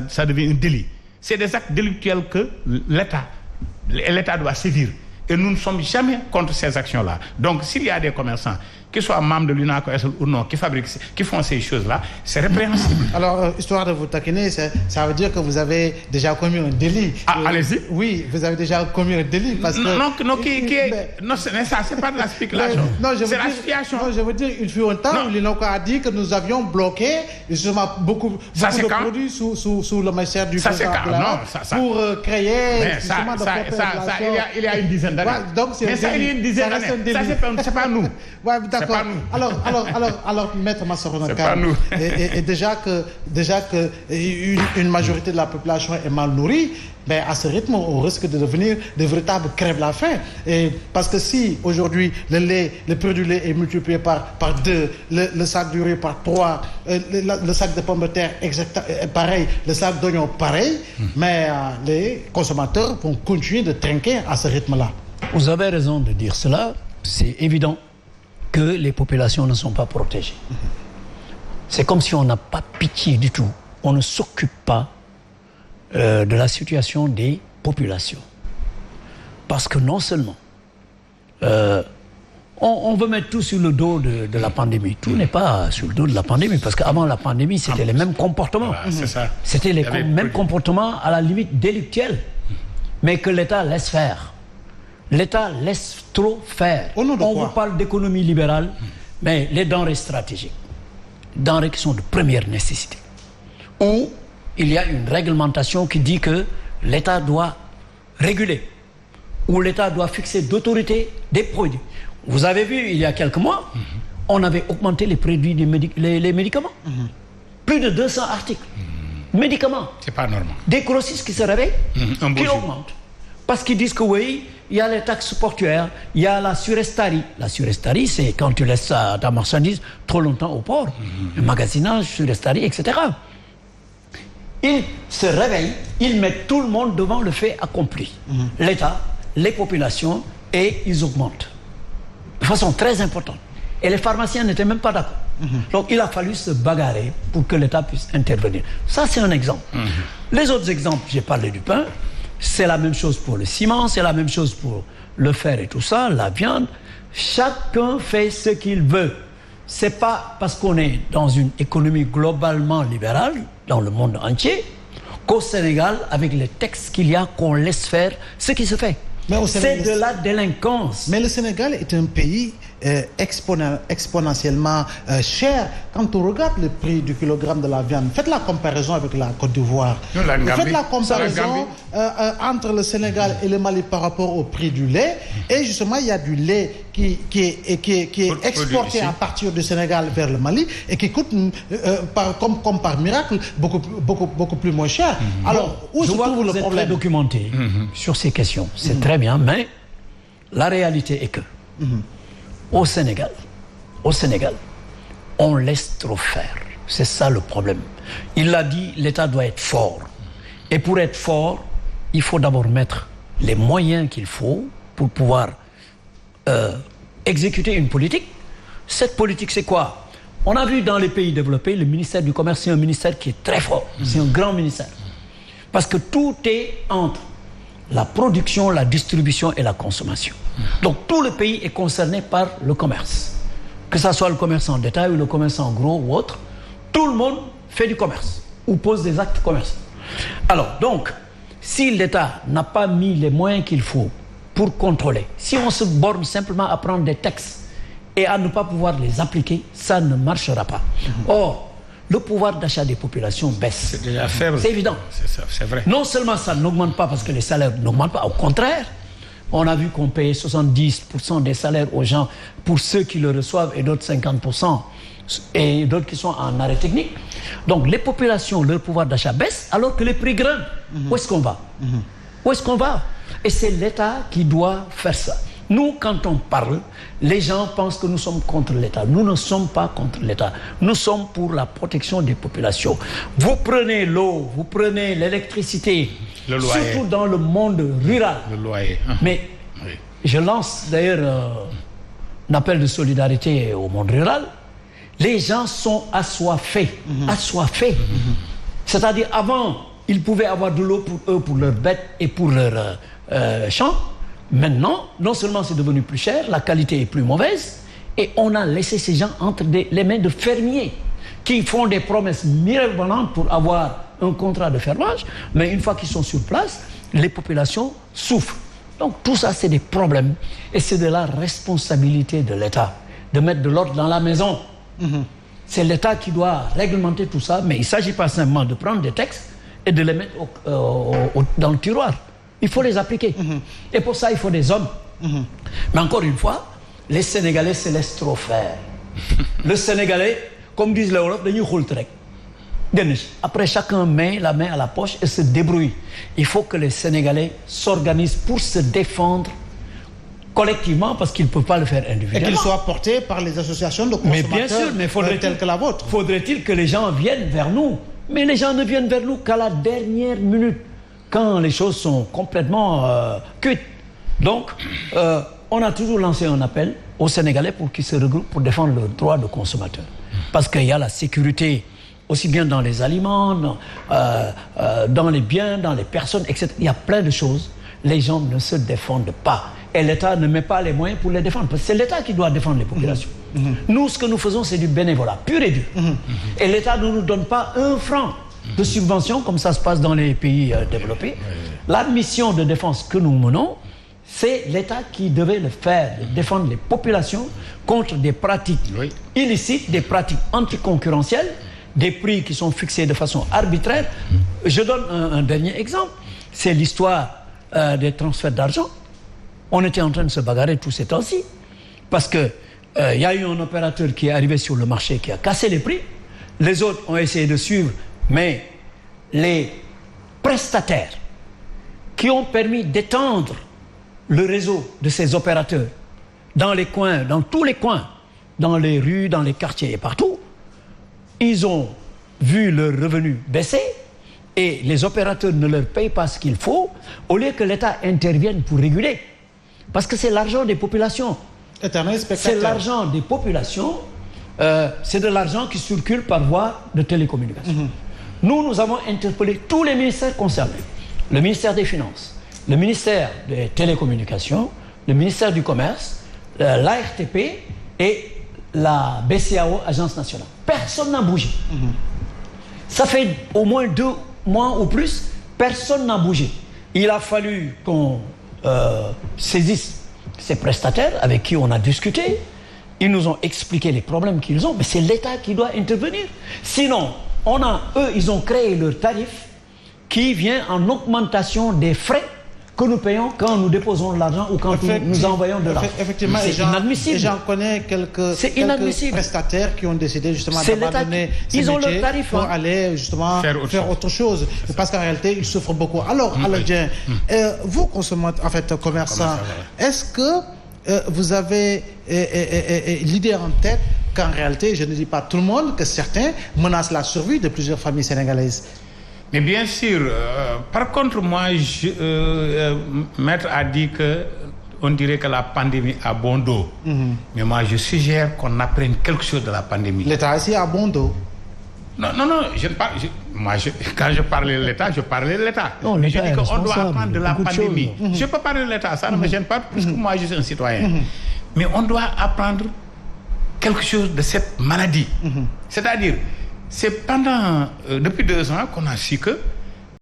ça devient un délit. C'est des actes délictuels que l'État doit sévir. Et nous ne sommes jamais contre ces actions-là. Donc, s'il y a des commerçants, qu'ils soient membres de l'UNACOIS ou non, qui font ces choses-là, c'est répréhensible. Alors, histoire de vous taquiner, ça veut dire que vous avez déjà commis un délit. Ah, allez-y. Oui, vous avez déjà commis un délit. Parce que, non, ça, c'est pas de la spéculation. C'est la situation. Non, je veux dire, il fut un temps où l'UNACOIS a dit que nous avions bloqué justement beaucoup de produits sous le ministère du président pour créer justement de il y a une dizaine d'années. Donc, mais ça, il y a une dizaine d'années. Ça, c'est pas nous. Ouais, d'accord. Alors, Maître Massorona, et déjà que une majorité de la population est mal nourrie, ben à ce rythme, on risque de devenir de véritables crève-la-faim. Et parce que si aujourd'hui le prix du lait est multiplié par 2, le sac du riz par 3, le sac de pommes de terre pareil, le sac d'oignons pareil, mais les consommateurs vont continuer de trinquer à ce rythme-là. Vous avez raison de dire cela. C'est évident que les populations ne sont pas protégées. C'est comme si on n'a pas pitié du tout. On ne s'occupe pas de la situation des populations. Parce que non seulement on veut mettre tout sur le dos de la pandémie. Tout n'est pas sur le dos de la pandémie, parce qu'avant la pandémie, c'était les mêmes comportements. C'est ça. C'était les mêmes comportements à la limite délictuels, mais que l'État laisse faire. L'État laisse trop faire. On vous parle d'économie libérale, mais les denrées stratégiques, denrées qui sont de première nécessité, où il y a une réglementation qui dit que l'État doit réguler, où l'État doit fixer d'autorité des produits. Vous avez vu, il y a quelques mois, on avait augmenté les produits les médicaments. Plus de 200 articles. Médicaments. C'est pas normal. Des grossistes qui se réveillent, qui augmentent. Parce qu'ils disent que oui, il y a les taxes portuaires, il y a la surestarie. La surestarie, c'est quand tu laisses ta marchandise trop longtemps au port. Le magasinage, surestarie, etc. Ils se réveillent, ils mettent tout le monde devant le fait accompli. L'État, les populations, et ils augmentent. De façon très importante. Et les pharmaciens n'étaient même pas d'accord. Donc il a fallu se bagarrer pour que l'État puisse intervenir. Ça, c'est un exemple. Les autres exemples, j'ai parlé du pain. C'est la même chose pour le ciment, c'est la même chose pour le fer et tout ça, la viande. Chacun fait ce qu'il veut. C'est pas parce qu'on est dans une économie globalement libérale, dans le monde entier, qu'au Sénégal, avec les textes qu'il y a, qu'on laisse faire ce qui se fait. C'est de la délinquance. Mais le Sénégal est un pays exponentiellement cher. Quand on regarde le prix du kilogramme de la viande, faites la comparaison avec la Côte d'Ivoire. Faites la comparaison entre le Sénégal et le Mali par rapport au prix du lait. Et justement, il y a du lait qui est exporté à partir du Sénégal vers le Mali et qui coûte, comme par miracle, beaucoup plus moins cher. Alors, où se trouve le problème? Vous êtes très documenté sur ces questions. C'est très bien, mais la réalité est que au Sénégal, on laisse trop faire. C'est ça le problème. Il l'a dit, l'État doit être fort. Et pour être fort, il faut d'abord mettre les moyens qu'il faut pour pouvoir exécuter une politique. Cette politique, c'est quoi? On a vu dans les pays développés, le ministère du Commerce, c'est un ministère qui est très fort. C'est un grand ministère. Parce que tout est entre la production, la distribution et la consommation. Donc tout le pays est concerné par le commerce. Que ce soit le commerce en détail ou le commerce en gros ou autre, tout le monde fait du commerce ou pose des actes commerciaux. Alors donc, si l'État n'a pas mis les moyens qu'il faut pour contrôler, si on se borne simplement à prendre des textes et à ne pas pouvoir les appliquer, ça ne marchera pas. Or, le pouvoir d'achat des populations baisse. C'est déjà faible. C'est évident. C'est vrai. Non seulement ça n'augmente pas parce que les salaires n'augmentent pas, au contraire, on a vu qu'on payait 70% des salaires aux gens pour ceux qui le reçoivent et d'autres 50% et d'autres qui sont en arrêt technique. Donc les populations, leur pouvoir d'achat baisse alors que les prix grimpent. Où est-ce qu'on va? Où est-ce qu'on va? Et c'est l'État qui doit faire ça. Nous, quand on parle, les gens pensent que nous sommes contre l'État. Nous ne sommes pas contre l'État. Nous sommes pour la protection des populations. Vous prenez l'eau, vous prenez l'électricité, surtout dans le monde rural. Le loyer. Mais je lance d'ailleurs un appel de solidarité au monde rural. Les gens sont assoiffés. Assoiffés. C'est-à-dire avant ils pouvaient avoir de l'eau pour eux, pour leurs bêtes et pour leurs champs. Maintenant, non seulement c'est devenu plus cher, la qualité est plus mauvaise, et on a laissé ces gens entre les mains de fermiers qui font des promesses mirobolantes pour avoir un contrat de fermage, mais une fois qu'ils sont sur place, les populations souffrent. Donc tout ça, c'est des problèmes, et c'est de la responsabilité de l'État de mettre de l'ordre dans la maison. C'est l'État qui doit réglementer tout ça, mais il ne s'agit pas simplement de prendre des textes et de les mettre dans le tiroir. Il faut les appliquer. Et pour ça, il faut des hommes. Mais encore une fois, les Sénégalais se laissent trop faire. Le Sénégalais, comme disent les Européens, dañuy xool rek. Après, chacun met la main à la poche et se débrouille. Il faut que les Sénégalais s'organisent pour se défendre collectivement, parce qu'ils ne peuvent pas le faire individuellement. Et qu'ils soient portés par les associations de consommateurs, mais bien sûr, mais telles que la vôtre. Faudrait-il que les gens viennent vers nous? Mais les gens ne viennent vers nous qu'à la dernière minute, quand les choses sont complètement cuites. Donc, on a toujours lancé un appel aux Sénégalais pour qu'ils se regroupent pour défendre leurs droits de consommateurs. Parce qu'il y a la sécurité, aussi bien dans les aliments, dans les biens, dans les personnes, etc. Il y a plein de choses. Les gens ne se défendent pas. Et l'État ne met pas les moyens pour les défendre. Parce que c'est l'État qui doit défendre les populations. Nous, ce que nous faisons, c'est du bénévolat, pur et dur. Et l'État ne nous donne pas un franc de subvention, comme ça se passe dans les pays développés. La mission de défense que nous menons, c'est l'État qui devait le faire, de défendre les populations contre des pratiques illicites, des pratiques anticoncurrentielles, des prix qui sont fixés de façon arbitraire. Je donne un dernier exemple. C'est l'histoire des transferts d'argent. On était en train de se bagarrer tous ces temps-ci parce que y a eu un opérateur qui est arrivé sur le marché qui a cassé les prix. Les autres ont essayé de suivre, mais les prestataires qui ont permis d'étendre le réseau de ces opérateurs dans les coins, dans tous les coins, dans les rues, dans les quartiers et partout, ils ont vu leurs revenus baisser et les opérateurs ne leur payent pas ce qu'il faut, au lieu que l'État intervienne pour réguler. Parce que c'est l'argent des populations. C'est l'argent des populations, c'est de l'argent qui circule par voie de télécommunication. Nous avons interpellé tous les ministères concernés. Le ministère des Finances, le ministère des Télécommunications, le ministère du Commerce, l'ARTP et la BCAO, Agence nationale. Personne n'a bougé. Ça fait au moins 2 mois ou plus, personne n'a bougé. Il a fallu qu'on saisisse ces prestataires avec qui on a discuté. Ils nous ont expliqué les problèmes qu'ils ont, mais c'est l'État qui doit intervenir. Sinon, eux, ils ont créé leur tarif qui vient en augmentation des frais que nous payons quand nous déposons de l'argent ou quand nous envoyons de l'argent. Effectivement, c'est inadmissible. Et j'en connais quelques prestataires qui ont décidé justement d'abandonner ces métiers pour aller justement faire autre chose. Parce qu'en réalité, ils souffrent beaucoup. Alors, Aladien, vous, consommateurs, en fait, commerçants, est-ce que vous avez l'idée en tête qu'en réalité, je ne dis pas tout le monde, que certains menacent la survie de plusieurs familles sénégalaises? Mais bien sûr, par contre, moi, Maître a dit qu'on dirait que la pandémie a bon dos. Mais moi, je suggère qu'on apprenne quelque chose de la pandémie. L'État ici a bon dos. Non, je ne parle quand je parlais de l'État, je parlais de l'État. Mais je dis qu'on doit apprendre de la pandémie. Je peux parler de l'État, ça ne me gêne pas, puisque moi, je suis un citoyen. Mais on doit apprendre quelque chose de cette maladie. C'est-à-dire, c'est depuis 2 ans qu'on a su que